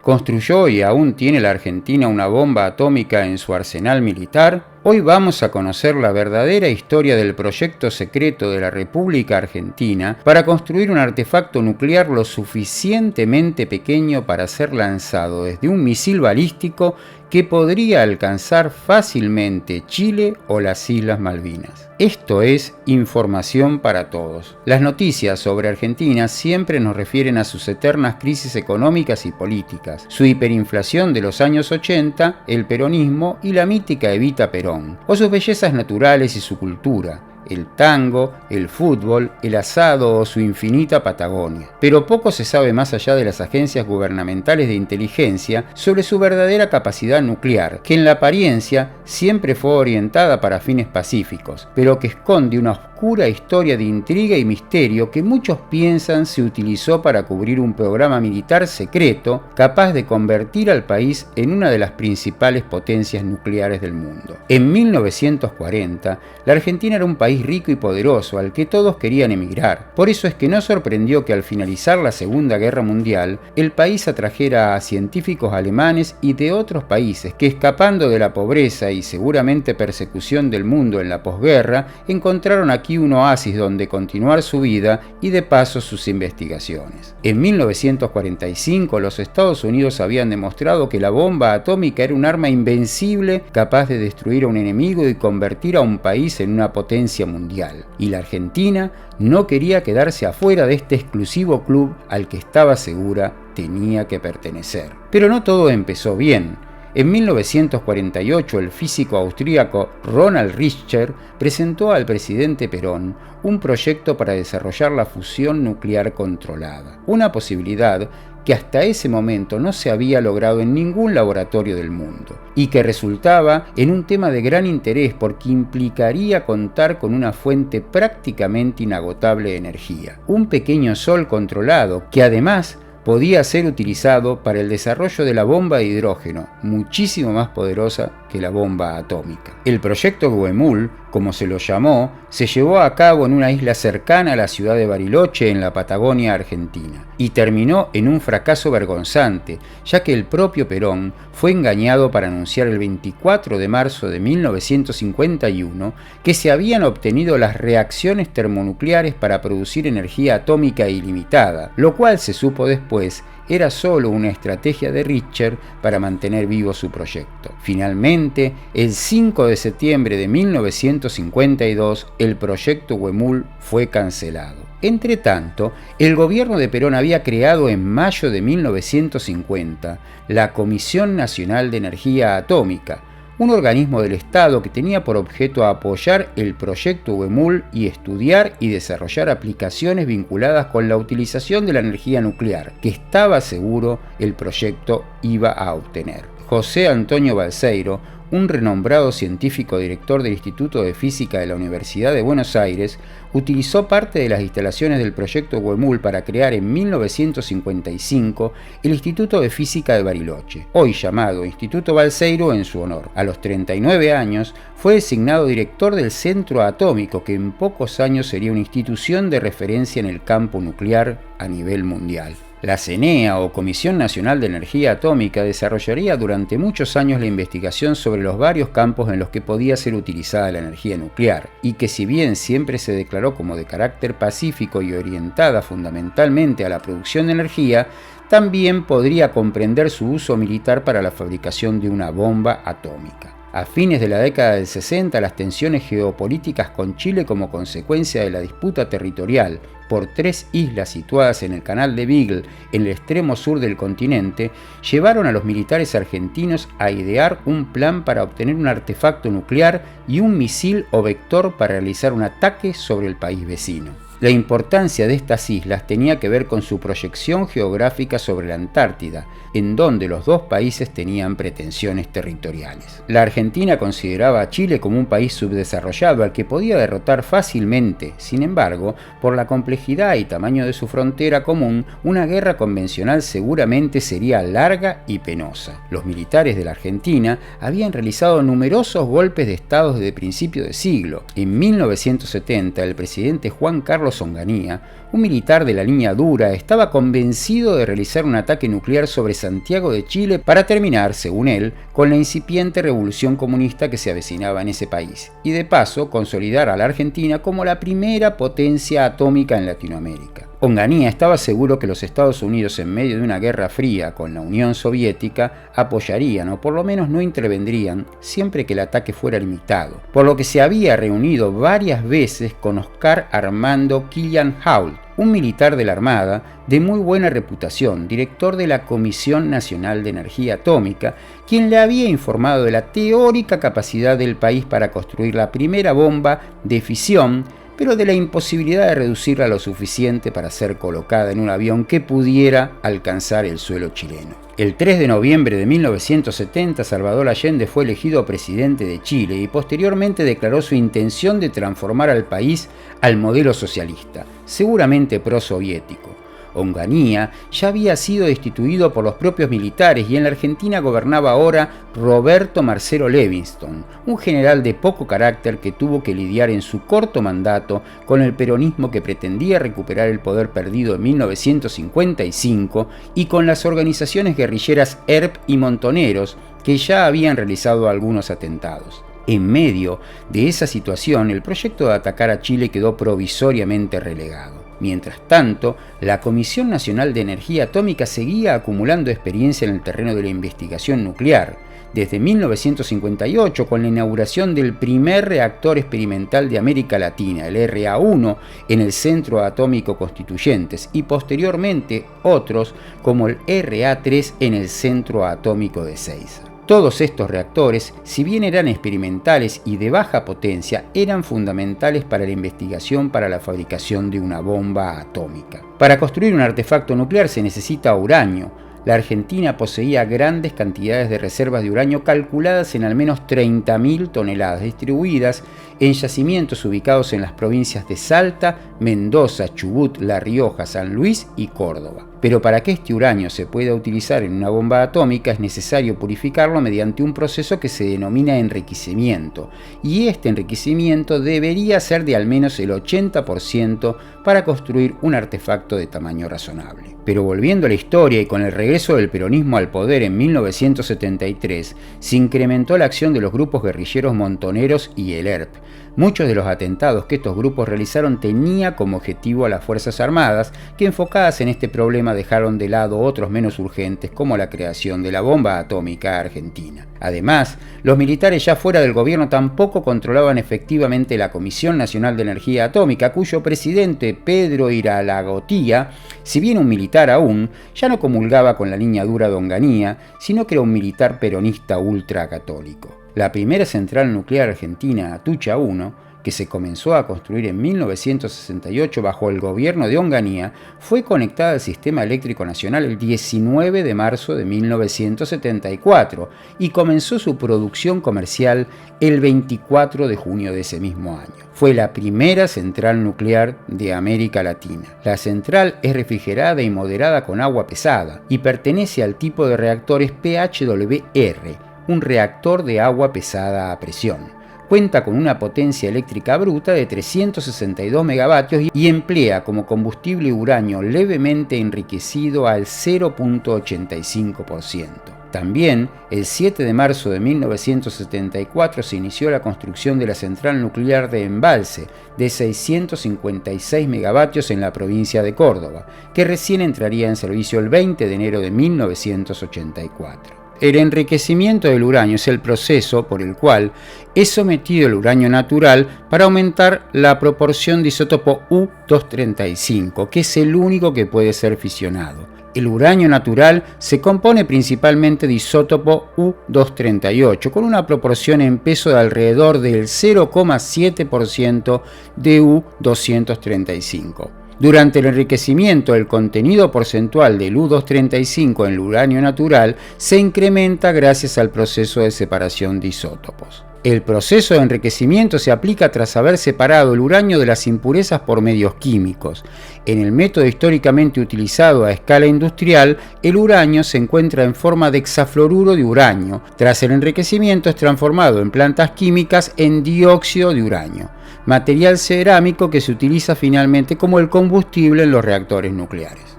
¿Construyó y aún tiene la Argentina una bomba atómica en su arsenal militar? Hoy vamos a conocer la verdadera historia del proyecto secreto de la República Argentina para construir un artefacto nuclear lo suficientemente pequeño para ser lanzado desde un misil balístico que podría alcanzar fácilmente Chile o las Islas Malvinas. Esto es Información para Todos. Las noticias sobre Argentina siempre nos refieren a sus eternas crisis económicas y políticas, su hiperinflación de los años 80, el peronismo y la mítica Evita Perón, o sus bellezas naturales y su cultura, el tango, el fútbol, el asado o su infinita Patagonia. Pero poco se sabe más allá de las agencias gubernamentales de inteligencia sobre su verdadera capacidad nuclear, que en la apariencia siempre fue orientada para fines pacíficos, pero que esconde una oscura historia de intriga y misterio que muchos piensan se utilizó para cubrir un programa militar secreto capaz de convertir al país en una de las principales potencias nucleares del mundo. En 1940, la Argentina era un país rico y poderoso al que todos querían emigrar. Por eso es que no sorprendió que al finalizar la Segunda Guerra Mundial, el país atrajera a científicos alemanes y de otros países que, escapando de la pobreza y seguramente persecución del mundo en la posguerra, encontraron aquí un oasis donde continuar su vida y de paso sus investigaciones. En 1945, los Estados Unidos habían demostrado que la bomba atómica era un arma invencible capaz de destruir a un enemigo y convertir a un país en una potencia mundial. Y la Argentina no quería quedarse afuera de este exclusivo club al que estaba segura tenía que pertenecer. Pero no todo empezó bien. En 1948, el físico austríaco Ronald Richter presentó al presidente Perón un proyecto para desarrollar la fusión nuclear controlada, una posibilidad que hasta ese momento no se había logrado en ningún laboratorio del mundo, y que resultaba en un tema de gran interés porque implicaría contar con una fuente prácticamente inagotable de energía, un pequeño sol controlado que además podía ser utilizado para el desarrollo de la bomba de hidrógeno, muchísimo más poderosa que la bomba atómica. El proyecto Goemul, como se lo llamó, se llevó a cabo en una isla cercana a la ciudad de Bariloche, en la Patagonia argentina, y terminó en un fracaso vergonzante, ya que el propio Perón fue engañado para anunciar el 24 de marzo de 1951 que se habían obtenido las reacciones termonucleares para producir energía atómica ilimitada, lo cual se supo después era solo una estrategia de Richter para mantener vivo su proyecto. Finalmente, el 5 de septiembre de 1952, el proyecto Goemul fue cancelado. Entretanto, el gobierno de Perón había creado en mayo de 1950 la Comisión Nacional de Energía Atómica, un organismo del Estado que tenía por objeto apoyar el proyecto Goemul y estudiar y desarrollar aplicaciones vinculadas con la utilización de la energía nuclear, que estaba seguro el proyecto iba a obtener. José Antonio Balseiro, un renombrado científico director del Instituto de Física de la Universidad de Buenos Aires, utilizó parte de las instalaciones del proyecto Goemul para crear en 1955 el Instituto de Física de Bariloche, hoy llamado Instituto Balseiro en su honor. A los 39 años fue designado director del Centro Atómico, que en pocos años sería una institución de referencia en el campo nuclear a nivel mundial. La CENEA, o Comisión Nacional de Energía Atómica, desarrollaría durante muchos años la investigación sobre los varios campos en los que podía ser utilizada la energía nuclear, y que si bien siempre se declaró como de carácter pacífico y orientada fundamentalmente a la producción de energía, también podría comprender su uso militar para la fabricación de una bomba atómica. A fines de la década del 60, las tensiones geopolíticas con Chile como consecuencia de la disputa territorial por 3 islas situadas en el Canal de Beagle, en el extremo sur del continente, llevaron a los militares argentinos a idear un plan para obtener un artefacto nuclear y un misil o vector para realizar un ataque sobre el país vecino. La importancia de estas islas tenía que ver con su proyección geográfica sobre la Antártida, en donde los dos países tenían pretensiones territoriales. La Argentina consideraba a Chile como un país subdesarrollado al que podía derrotar fácilmente. Sin embargo, por la complejidad y tamaño de su frontera común, una guerra convencional seguramente sería larga y penosa. Los militares de la Argentina habían realizado numerosos golpes de estado desde principio de siglo. En 1970, el presidente Juan Carlos Carlos Onganía, un militar de la línea dura, estaba convencido de realizar un ataque nuclear sobre Santiago de Chile para terminar, según él, con la incipiente revolución comunista que se avecinaba en ese país, y de paso consolidar a la Argentina como la primera potencia atómica en Latinoamérica. Onganía estaba seguro que los Estados Unidos, en medio de una guerra fría con la Unión Soviética, apoyarían o por lo menos no intervendrían siempre que el ataque fuera limitado, por lo que se había reunido varias veces con Oscar Armando Killian-Hault, un militar de la Armada de muy buena reputación, director de la Comisión Nacional de Energía Atómica, quien le había informado de la teórica capacidad del país para construir la primera bomba de fisión, pero de la imposibilidad de reducirla lo suficiente para ser colocada en un avión que pudiera alcanzar el suelo chileno. El 3 de noviembre de 1970, Salvador Allende fue elegido presidente de Chile y posteriormente declaró su intención de transformar al país al modelo socialista, seguramente prosoviético. Onganía ya había sido destituido por los propios militares y en la Argentina gobernaba ahora Roberto Marcelo Levingston, un general de poco carácter que tuvo que lidiar en su corto mandato con el peronismo que pretendía recuperar el poder perdido en 1955 y con las organizaciones guerrilleras ERP y Montoneros que ya habían realizado algunos atentados. En medio de esa situación, el proyecto de atacar a Chile quedó provisoriamente relegado. Mientras tanto, la Comisión Nacional de Energía Atómica seguía acumulando experiencia en el terreno de la investigación nuclear. Desde 1958, con la inauguración del primer reactor experimental de América Latina, el RA-1, en el Centro Atómico Constituyentes, y posteriormente otros como el RA-3 en el Centro Atómico de Ezeiza. Todos estos reactores, si bien eran experimentales y de baja potencia, eran fundamentales para la investigación para la fabricación de una bomba atómica. Para construir un artefacto nuclear se necesita uranio. La Argentina poseía grandes cantidades de reservas de uranio calculadas en al menos 30.000 toneladas, distribuidas en yacimientos ubicados en las provincias de Salta, Mendoza, Chubut, La Rioja, San Luis y Córdoba. Pero para que este uranio se pueda utilizar en una bomba atómica es necesario purificarlo mediante un proceso que se denomina enriquecimiento, y este enriquecimiento debería ser de al menos el 80% para construir un artefacto de tamaño razonable. Pero volviendo a la historia y con el regreso del peronismo al poder en 1973, se incrementó la acción de los grupos guerrilleros Montoneros y el ERP. Muchos de los atentados que estos grupos realizaron tenían como objetivo a las Fuerzas Armadas, que enfocadas en este problema dejaron de lado otros menos urgentes como la creación de la bomba atómica argentina. Además, los militares ya fuera del gobierno tampoco controlaban efectivamente la Comisión Nacional de Energía Atómica, cuyo presidente Pedro Iralagotía, si bien un militar aún, ya no comulgaba con la línea dura de Onganía, sino que era un militar peronista ultracatólico. La primera central nuclear argentina, Atucha 1, que se comenzó a construir en 1968 bajo el gobierno de Onganía, fue conectada al Sistema Eléctrico Nacional el 19 de marzo de 1974 y comenzó su producción comercial el 24 de junio de ese mismo año. Fue la primera central nuclear de América Latina. La central es refrigerada y moderada con agua pesada y pertenece al tipo de reactores PHWR, un reactor de agua pesada a presión. Cuenta con una potencia eléctrica bruta de 362 megavatios y emplea como combustible uranio levemente enriquecido al 0.85%. También, el 7 de marzo de 1974 se inició la construcción de la central nuclear de Embalse, de 656 megavatios en la provincia de Córdoba, que recién entraría en servicio el 20 de enero de 1984. El enriquecimiento del uranio es el proceso por el cual es sometido el uranio natural para aumentar la proporción de isótopo U-235, que es el único que puede ser fisionado. El uranio natural se compone principalmente de isótopo U-238, con una proporción en peso de alrededor del 0,7% de U-235. Durante el enriquecimiento, el contenido porcentual del U-235 en el uranio natural se incrementa gracias al proceso de separación de isótopos. El proceso de enriquecimiento se aplica tras haber separado el uranio de las impurezas por medios químicos. En el método históricamente utilizado a escala industrial, el uranio se encuentra en forma de hexafluoruro de uranio. Tras el enriquecimiento es transformado en plantas químicas en dióxido de uranio. material cerámico que se utiliza finalmente como el combustible en los reactores nucleares.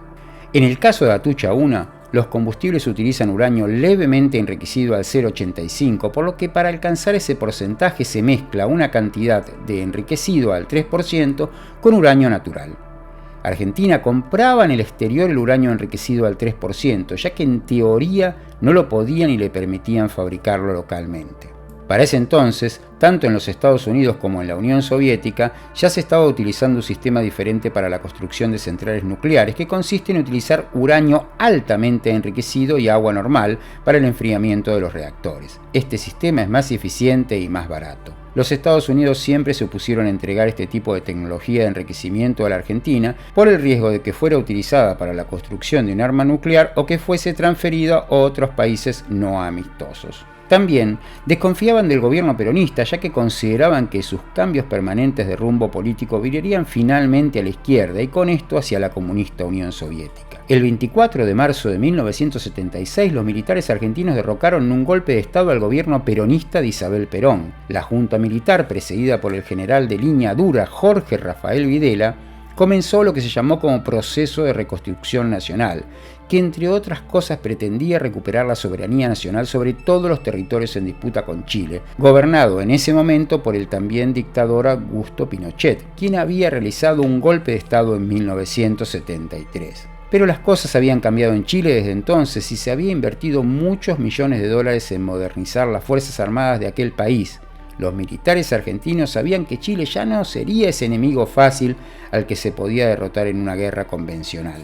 En el caso de Atucha 1, los combustibles utilizan uranio levemente enriquecido al 0,85, por lo que para alcanzar ese porcentaje se mezcla una cantidad de enriquecido al 3% con uranio natural. Argentina compraba en el exterior el uranio enriquecido al 3%, ya que en teoría no lo podían y le permitían fabricarlo localmente. Para ese entonces, tanto en los Estados Unidos como en la Unión Soviética, ya se estaba utilizando un sistema diferente para la construcción de centrales nucleares, que consiste en utilizar uranio altamente enriquecido y agua normal para el enfriamiento de los reactores. Este sistema es más eficiente y más barato. Los Estados Unidos siempre se opusieron a entregar este tipo de tecnología de enriquecimiento a la Argentina por el riesgo de que fuera utilizada para la construcción de un arma nuclear o que fuese transferida a otros países no amistosos. También desconfiaban del gobierno peronista, ya que consideraban que sus cambios permanentes de rumbo político virarían finalmente a la izquierda y con esto hacia la comunista Unión Soviética. El 24 de marzo de 1976, los militares argentinos derrocaron en un golpe de Estado al gobierno peronista de Isabel Perón. La junta militar, precedida por el general de línea dura Jorge Rafael Videla, comenzó lo que se llamó como Proceso de Reconstrucción Nacional, que entre otras cosas pretendía recuperar la soberanía nacional sobre todos los territorios en disputa con Chile, gobernado en ese momento por el también dictador Augusto Pinochet, quien había realizado un golpe de Estado en 1973. Pero las cosas habían cambiado en Chile desde entonces y se había invertido muchos millones de dólares en modernizar las Fuerzas Armadas de aquel país. Los militares argentinos sabían que Chile ya no sería ese enemigo fácil al que se podía derrotar en una guerra convencional.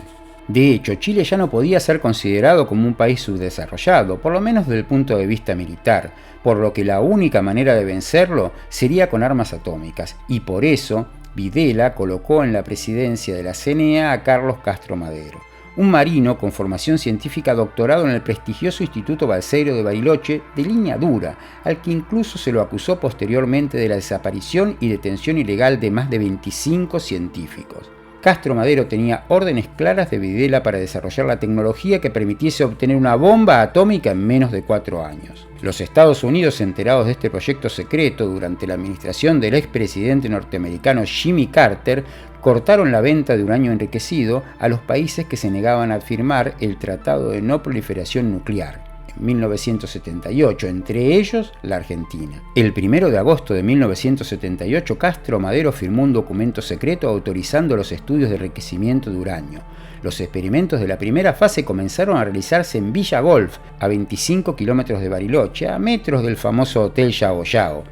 De hecho, Chile ya no podía ser considerado como un país subdesarrollado, por lo menos desde el punto de vista militar, por lo que la única manera de vencerlo sería con armas atómicas, y por eso Videla colocó en la presidencia de la CNA a Carlos Castro Madero, un marino con formación científica doctorado en el prestigioso Instituto Balseiro de Bariloche de línea dura, al que incluso se lo acusó posteriormente de la desaparición y detención ilegal de más de 25 científicos. Castro Madero tenía órdenes claras de Videla para desarrollar la tecnología que permitiese obtener una bomba atómica en menos de 4 años. Los Estados Unidos, enterados de este proyecto secreto durante la administración del expresidente norteamericano Jimmy Carter, cortaron la venta de uranio enriquecido a los países que se negaban a firmar el Tratado de No Proliferación Nuclear. 1978, entre ellos la Argentina. El 1 de agosto de 1978, Castro Madero firmó un documento secreto autorizando los estudios de enriquecimiento de uranio. Los experimentos de la primera fase comenzaron a realizarse en Villa Golf, a 25 kilómetros de Bariloche, a metros del famoso Hotel Yao Yao,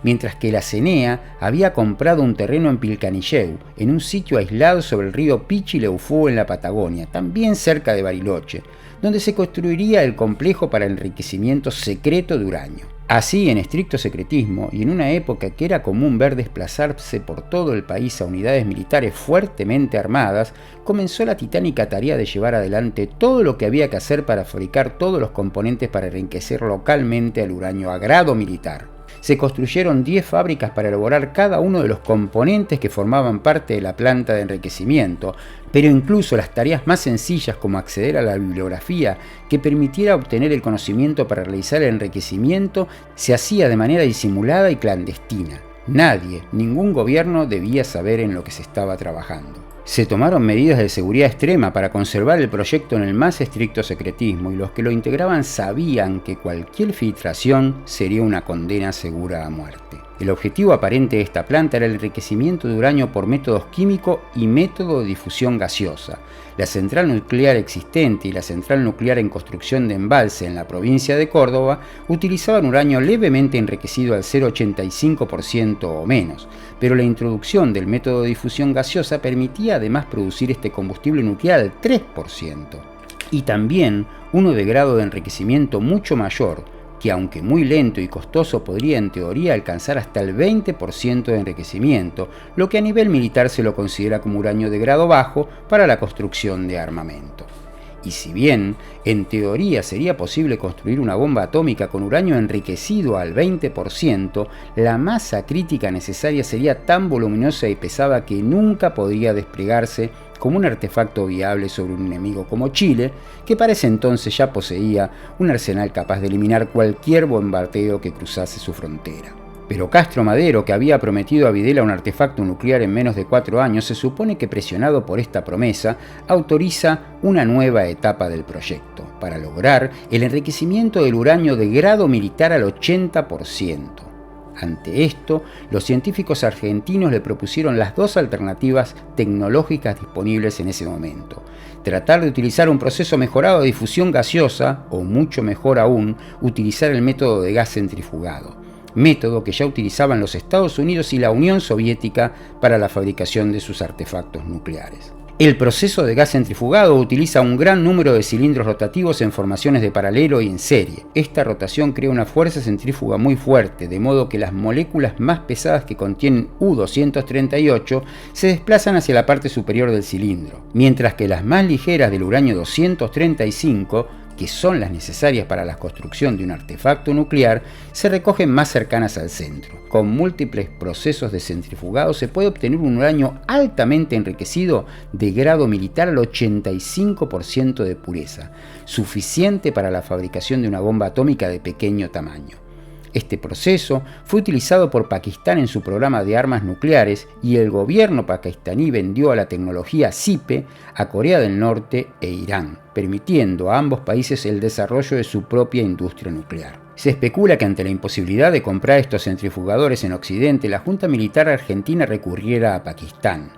mientras que la CNEA había comprado un terreno en Pilcanilleu, en un sitio aislado sobre el río Pichileufú en la Patagonia, también cerca de Bariloche, donde se construiría el complejo para el enriquecimiento secreto de uranio. Así, en estricto secretismo, y en una época que era común ver desplazarse por todo el país a unidades militares fuertemente armadas, comenzó la titánica tarea de llevar adelante todo lo que había que hacer para fabricar todos los componentes para enriquecer localmente el uranio a grado militar. Se construyeron 10 fábricas para elaborar cada uno de los componentes que formaban parte de la planta de enriquecimiento, pero incluso las tareas más sencillas como acceder a la bibliografía que permitiera obtener el conocimiento para realizar el enriquecimiento se hacía de manera disimulada y clandestina. Nadie, ningún gobierno debía saber en lo que se estaba trabajando. Se tomaron medidas de seguridad extrema para conservar el proyecto en el más estricto secretismo y los que lo integraban sabían que cualquier filtración sería una condena segura a muerte. El objetivo aparente de esta planta era el enriquecimiento de uranio por métodos químicos y método de difusión gaseosa. La central nuclear existente y la central nuclear en construcción de embalse en la provincia de Córdoba utilizaban uranio levemente enriquecido al 0,85% o menos, pero la introducción del método de difusión gaseosa permitía además producir este combustible nuclear al 3%, y también uno de grado de enriquecimiento mucho mayor, que aunque muy lento y costoso podría en teoría alcanzar hasta el 20% de enriquecimiento, lo que a nivel militar se lo considera como uranio de grado bajo para la construcción de armamento. Y si bien en teoría sería posible construir una bomba atómica con uranio enriquecido al 20%, la masa crítica necesaria sería tan voluminosa y pesada que nunca podría desplegarse como un artefacto viable sobre un enemigo como Chile, que para ese entonces ya poseía un arsenal capaz de eliminar cualquier bombardeo que cruzase su frontera. Pero Castro Madero, que había prometido a Videla un artefacto nuclear en menos de 4 años, se supone que presionado por esta promesa, autoriza una nueva etapa del proyecto, para lograr el enriquecimiento del uranio de grado militar al 80%. Ante esto, los científicos argentinos le propusieron las dos alternativas tecnológicas disponibles en ese momento: tratar de utilizar un proceso mejorado de difusión gaseosa, o mucho mejor aún, utilizar el método de gas centrifugado, método que ya utilizaban los Estados Unidos y la Unión Soviética para la fabricación de sus artefactos nucleares. El proceso de gas centrifugado utiliza un gran número de cilindros rotativos en formaciones de paralelo y en serie. Esta rotación crea una fuerza centrífuga muy fuerte, de modo que las moléculas más pesadas que contienen U-238 se desplazan hacia la parte superior del cilindro, mientras que las más ligeras del uranio 235, que son las necesarias para la construcción de un artefacto nuclear, se recogen más cercanas al centro. Con múltiples procesos de centrifugado se puede obtener un uranio altamente enriquecido de grado militar al 85% de pureza, suficiente para la fabricación de una bomba atómica de pequeño tamaño. Este proceso fue utilizado por Pakistán en su programa de armas nucleares y el gobierno pakistaní vendió a la tecnología CIPE a Corea del Norte e Irán, permitiendo a ambos países el desarrollo de su propia industria nuclear. Se especula que ante la imposibilidad de comprar estos centrifugadores en Occidente, la Junta Militar Argentina recurriera a Pakistán.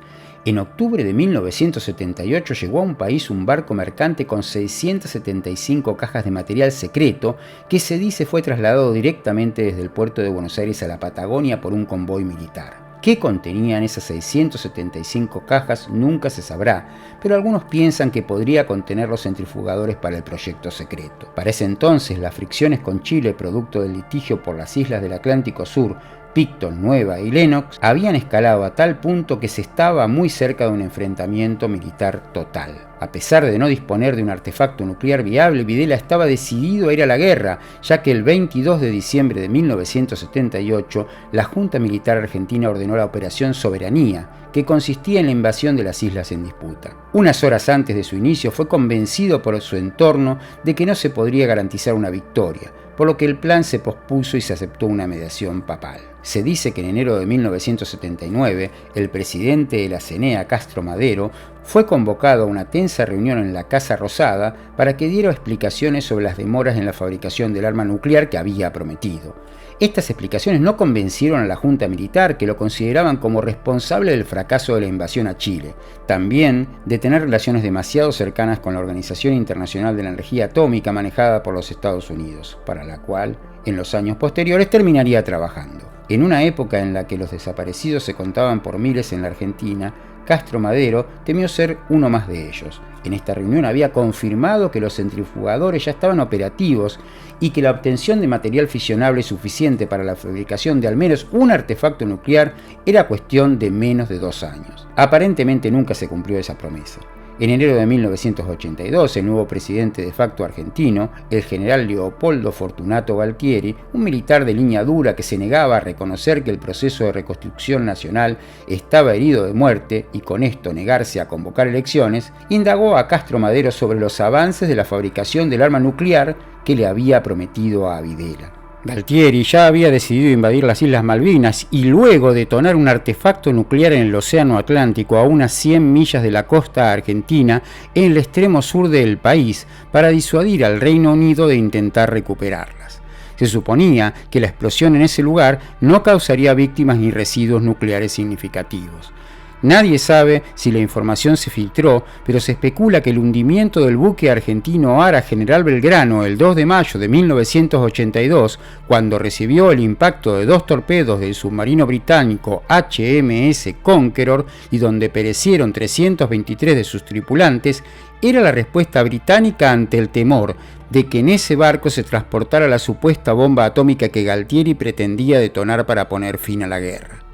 En octubre de 1978 llegó a un país un barco mercante con 675 cajas de material secreto que se dice fue trasladado directamente desde el puerto de Buenos Aires a la Patagonia por un convoy militar. ¿Qué contenían esas 675 cajas? Nunca se sabrá, pero algunos piensan que podría contener los centrifugadores para el proyecto secreto. Para ese entonces, las fricciones con Chile, producto del litigio por las islas del Atlántico Sur, Picton, Nueva y Lennox, habían escalado a tal punto que se estaba muy cerca de un enfrentamiento militar total. A pesar de no disponer de un artefacto nuclear viable, Videla estaba decidido a ir a la guerra, ya que el 22 de diciembre de 1978 la Junta Militar Argentina ordenó la Operación Soberanía, que consistía en la invasión de las islas en disputa. Unas horas antes de su inicio fue convencido por su entorno de que no se podría garantizar una victoria, por lo que el plan se pospuso y se aceptó una mediación papal. Se dice que en enero de 1979, el presidente de la CENEA, Castro Madero, fue convocado a una tensa reunión en la Casa Rosada para que diera explicaciones sobre las demoras en la fabricación del arma nuclear que había prometido. Estas explicaciones no convencieron a la Junta Militar, que lo consideraban como responsable del fracaso de la invasión a Chile, también de tener relaciones demasiado cercanas con la Organización Internacional de la Energía Atómica manejada por los Estados Unidos, para la cual, en los años posteriores, terminaría trabajando. En una época en la que los desaparecidos se contaban por miles en la Argentina, Castro Madero temió ser uno más de ellos. En esta reunión había confirmado que los centrifugadores ya estaban operativos y que la obtención de material fisionable suficiente para la fabricación de al menos un artefacto nuclear era cuestión de menos de 2 años. Aparentemente nunca se cumplió esa promesa. En enero de 1982, el nuevo presidente de facto argentino, el general Leopoldo Fortunato Galtieri, un militar de línea dura que se negaba a reconocer que el proceso de reconstrucción nacional estaba herido de muerte y con esto negarse a convocar elecciones, indagó a Castro Madero sobre los avances de la fabricación del arma nuclear que le había prometido a Videla. Galtieri ya había decidido invadir las Islas Malvinas y luego detonar un artefacto nuclear en el Océano Atlántico a unas 100 millas de la costa argentina en el extremo sur del país para disuadir al Reino Unido de intentar recuperarlas. Se suponía que la explosión en ese lugar no causaría víctimas ni residuos nucleares significativos. Nadie sabe si la información se filtró, pero se especula que el hundimiento del buque argentino Ara General Belgrano el 2 de mayo de 1982, cuando recibió el impacto de 2 torpedos del submarino británico HMS Conqueror y donde perecieron 323 de sus tripulantes, era la respuesta británica ante el temor de que en ese barco se transportara la supuesta bomba atómica que Galtieri pretendía detonar para poner fin a la guerra.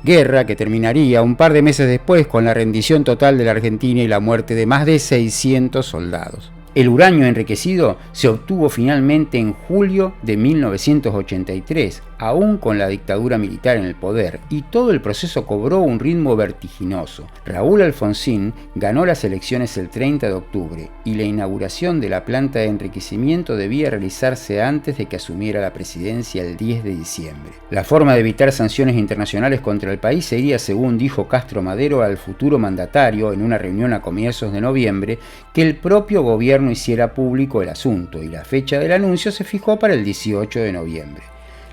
Guerra que terminaría un par de meses después con la rendición total de la Argentina y la muerte de más de 600 soldados. El uranio enriquecido se obtuvo finalmente en julio de 1983, aún con la dictadura militar en el poder, y todo el proceso cobró un ritmo vertiginoso. Raúl Alfonsín ganó las elecciones el 30 de octubre y la inauguración de la planta de enriquecimiento debía realizarse antes de que asumiera la presidencia el 10 de diciembre. La forma de evitar sanciones internacionales contra el país sería, según dijo Castro Madero al futuro mandatario en una reunión a comienzos de noviembre, que el propio gobierno hiciera público el asunto, y la fecha del anuncio se fijó para el 18 de noviembre.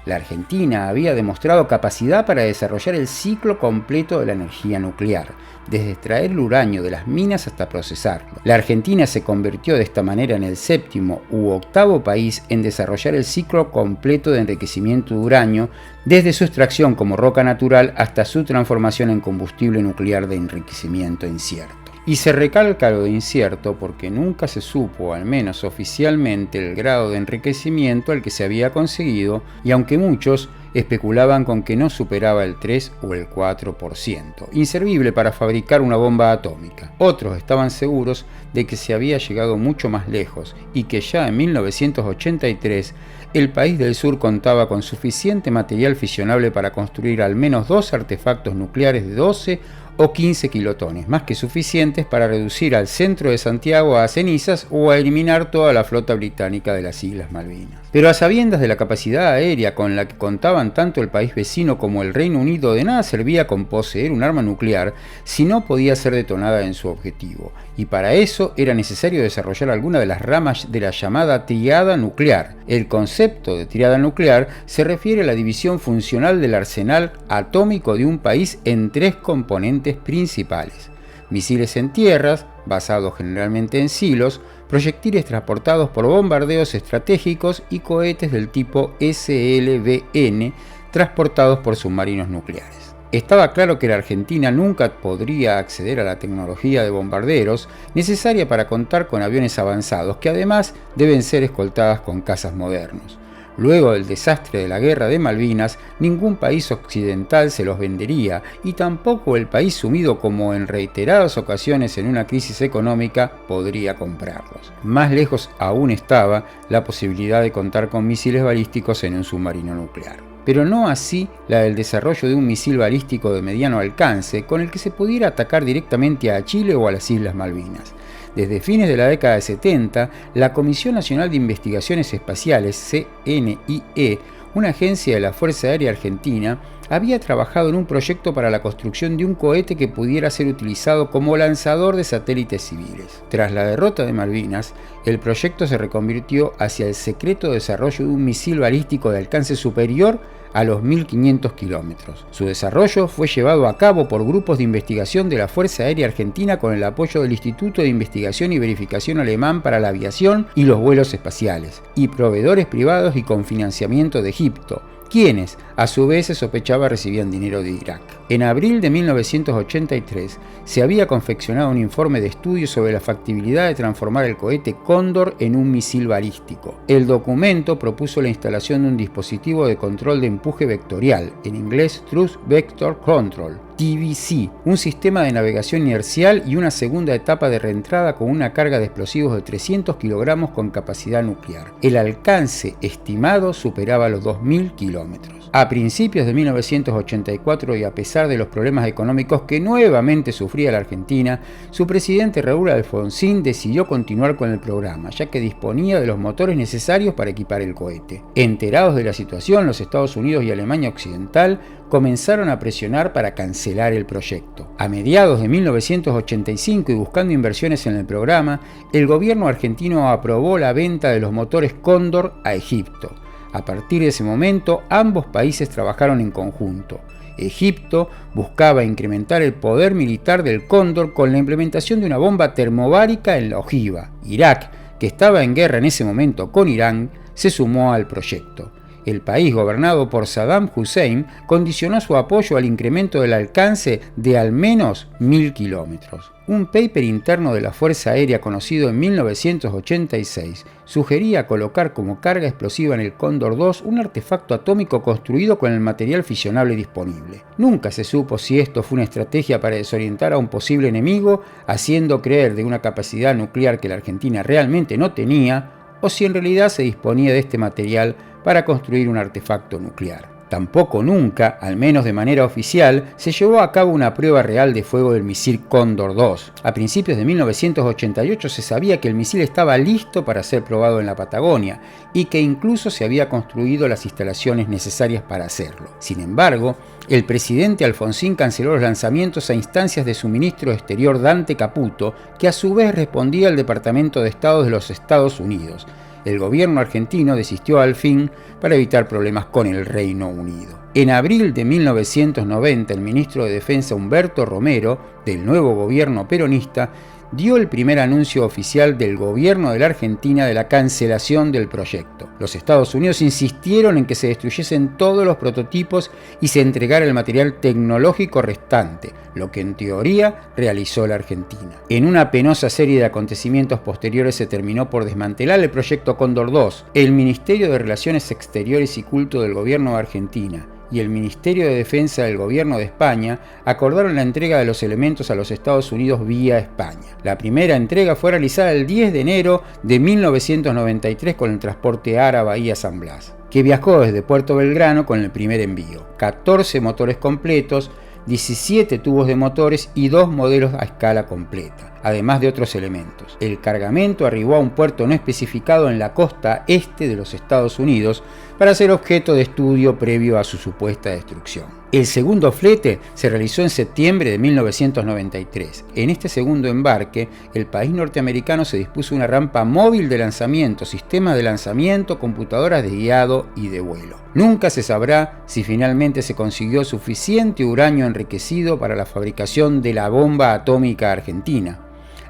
La Argentina había demostrado capacidad para desarrollar el ciclo completo de la energía nuclear, desde extraer el uranio de las minas hasta procesarlo. La Argentina se convirtió de esta manera en el séptimo u octavo país en desarrollar el ciclo completo de enriquecimiento de uranio, desde su extracción como roca natural hasta su transformación en combustible nuclear de enriquecimiento incierto. Y se recalca lo de incierto porque nunca se supo, al menos oficialmente, el grado de enriquecimiento al que se había conseguido, y aunque muchos especulaban con que no superaba el 3 o el 4%, inservible para fabricar una bomba atómica. Otros estaban seguros de que se había llegado mucho más lejos y que ya en 1983 el país del sur contaba con suficiente material fisionable para construir al menos 2 artefactos nucleares de 12 o 15 kilotones, más que suficientes para reducir al centro de Santiago a cenizas o a eliminar toda la flota británica de las Islas Malvinas. Pero a sabiendas de la capacidad aérea con la que contaban tanto el país vecino como el Reino Unido, de nada servía con poseer un arma nuclear si no podía ser detonada en su objetivo, y para eso era necesario desarrollar alguna de las ramas de la llamada triada nuclear. El concepto de triada nuclear se refiere a la división funcional del arsenal atómico de un país en 3 componentes principales: misiles en tierras, basados generalmente en silos, proyectiles transportados por bombardeos estratégicos y cohetes del tipo SLBN transportados por submarinos nucleares. Estaba claro que la Argentina nunca podría acceder a la tecnología de bombarderos necesaria para contar con aviones avanzados, que además deben ser escoltadas con cazas modernos. Luego del desastre de la Guerra de Malvinas, ningún país occidental se los vendería, y tampoco el país sumido, como en reiteradas ocasiones en una crisis económica, podría comprarlos. Más lejos aún estaba la posibilidad de contar con misiles balísticos en un submarino nuclear. Pero no así la del desarrollo de un misil balístico de mediano alcance, con el que se pudiera atacar directamente a Chile o a las Islas Malvinas. Desde fines de la década de 70, la Comisión Nacional de Investigaciones Espaciales, CNIE, una agencia de la Fuerza Aérea Argentina, había trabajado en un proyecto para la construcción de un cohete que pudiera ser utilizado como lanzador de satélites civiles. Tras la derrota de Malvinas, el proyecto se reconvirtió hacia el secreto desarrollo de un misil balístico de alcance superior a los 1.500 kilómetros. Su desarrollo fue llevado a cabo por grupos de investigación de la Fuerza Aérea Argentina con el apoyo del Instituto de Investigación y Verificación Alemán para la Aviación y los Vuelos Espaciales, y proveedores privados y con financiamiento de Egipto, quienes, a su vez, se sospechaba recibían dinero de Irak. En abril de 1983 se había confeccionado un informe de estudio sobre la factibilidad de transformar el cohete Cóndor en un misil balístico. El documento propuso la instalación de un dispositivo de control de empuje vectorial, en inglés Thrust Vector Control, TVC, un sistema de navegación inercial y una segunda etapa de reentrada con una carga de explosivos de 300 kilogramos con capacidad nuclear. El alcance estimado superaba los 2.000 kilómetros. A principios de 1984, y a pesar de los problemas económicos que nuevamente sufría la Argentina, su presidente Raúl Alfonsín decidió continuar con el programa, ya que disponía de los motores necesarios para equipar el cohete. Enterados de la situación, los Estados Unidos y Alemania Occidental comenzaron a presionar para cancelar el proyecto. A mediados de 1985, y buscando inversiones en el programa, el gobierno argentino aprobó la venta de los motores Cóndor a Egipto. A partir de ese momento, ambos países trabajaron en conjunto. Egipto buscaba incrementar el poder militar del Cóndor con la implementación de una bomba termobárica en la ojiva. Irak, que estaba en guerra en ese momento con Irán, se sumó al proyecto. El país, gobernado por Saddam Hussein, condicionó su apoyo al incremento del alcance de al menos 1.000 kilómetros. Un paper interno de la Fuerza Aérea conocido en 1986 sugería colocar como carga explosiva en el Cóndor 2 un artefacto atómico construido con el material fisionable disponible. Nunca se supo si esto fue una estrategia para desorientar a un posible enemigo, haciendo creer de una capacidad nuclear que la Argentina realmente no tenía, o si en realidad se disponía de este material para construir un artefacto nuclear. Tampoco nunca, al menos de manera oficial, se llevó a cabo una prueba real de fuego del misil Cóndor 2. A principios de 1988 se sabía que el misil estaba listo para ser probado en la Patagonia y que incluso se había construido las instalaciones necesarias para hacerlo. Sin embargo, el presidente Alfonsín canceló los lanzamientos a instancias de su ministro de Exterior Dante Caputo, que a su vez respondía al Departamento de Estado de los Estados Unidos. El gobierno argentino desistió al fin para evitar problemas con el Reino Unido. En abril de 1990, el ministro de Defensa Humberto Romero, del nuevo gobierno peronista, dio el primer anuncio oficial del gobierno de la Argentina de la cancelación del proyecto. Los Estados Unidos insistieron en que se destruyesen todos los prototipos y se entregara el material tecnológico restante, lo que en teoría realizó la Argentina. En una penosa serie de acontecimientos posteriores se terminó por desmantelar el proyecto Cóndor 2. El Ministerio de Relaciones Exteriores y Culto del gobierno de Argentina y el Ministerio de Defensa del Gobierno de España acordaron la entrega de los elementos a los Estados Unidos vía España. La primera entrega fue realizada el 10 de enero de 1993 con el transporte ARA Bahía San Blas, que viajó desde Puerto Belgrano con el primer envío. 14 motores completos, 17 tubos de motores y 2 modelos a escala completa, además de otros elementos. El cargamento arribó a un puerto no especificado en la costa este de los Estados Unidos para ser objeto de estudio previo a su supuesta destrucción. El segundo flete se realizó en septiembre de 1993. En este segundo embarque, el país norteamericano se dispuso una rampa móvil de lanzamiento, sistemas de lanzamiento, computadoras de guiado y de vuelo. Nunca se sabrá si finalmente se consiguió suficiente uranio enriquecido para la fabricación de la bomba atómica argentina,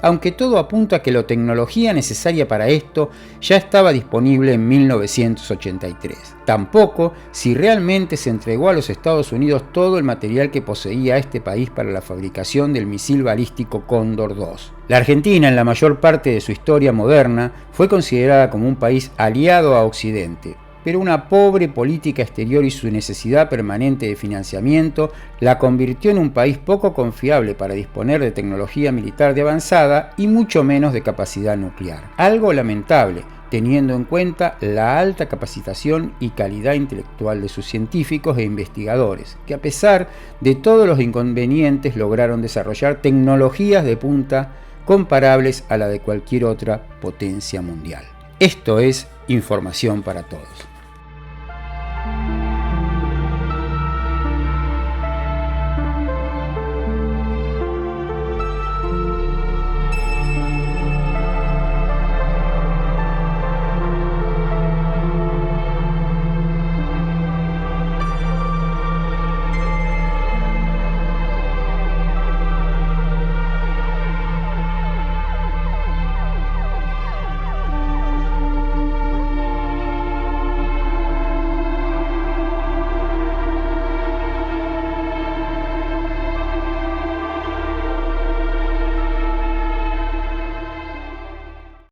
aunque todo apunta a que la tecnología necesaria para esto ya estaba disponible en 1983. Tampoco si realmente se entregó a los Estados Unidos todo el material que poseía este país para la fabricación del misil balístico Cóndor 2. La Argentina, en la mayor parte de su historia moderna, fue considerada como un país aliado a Occidente, pero una pobre política exterior y su necesidad permanente de financiamiento la convirtió en un país poco confiable para disponer de tecnología militar de avanzada y mucho menos de capacidad nuclear. Algo lamentable, teniendo en cuenta la alta capacitación y calidad intelectual de sus científicos e investigadores, que a pesar de todos los inconvenientes lograron desarrollar tecnologías de punta comparables a la de cualquier otra potencia mundial. Esto es Información para Todos.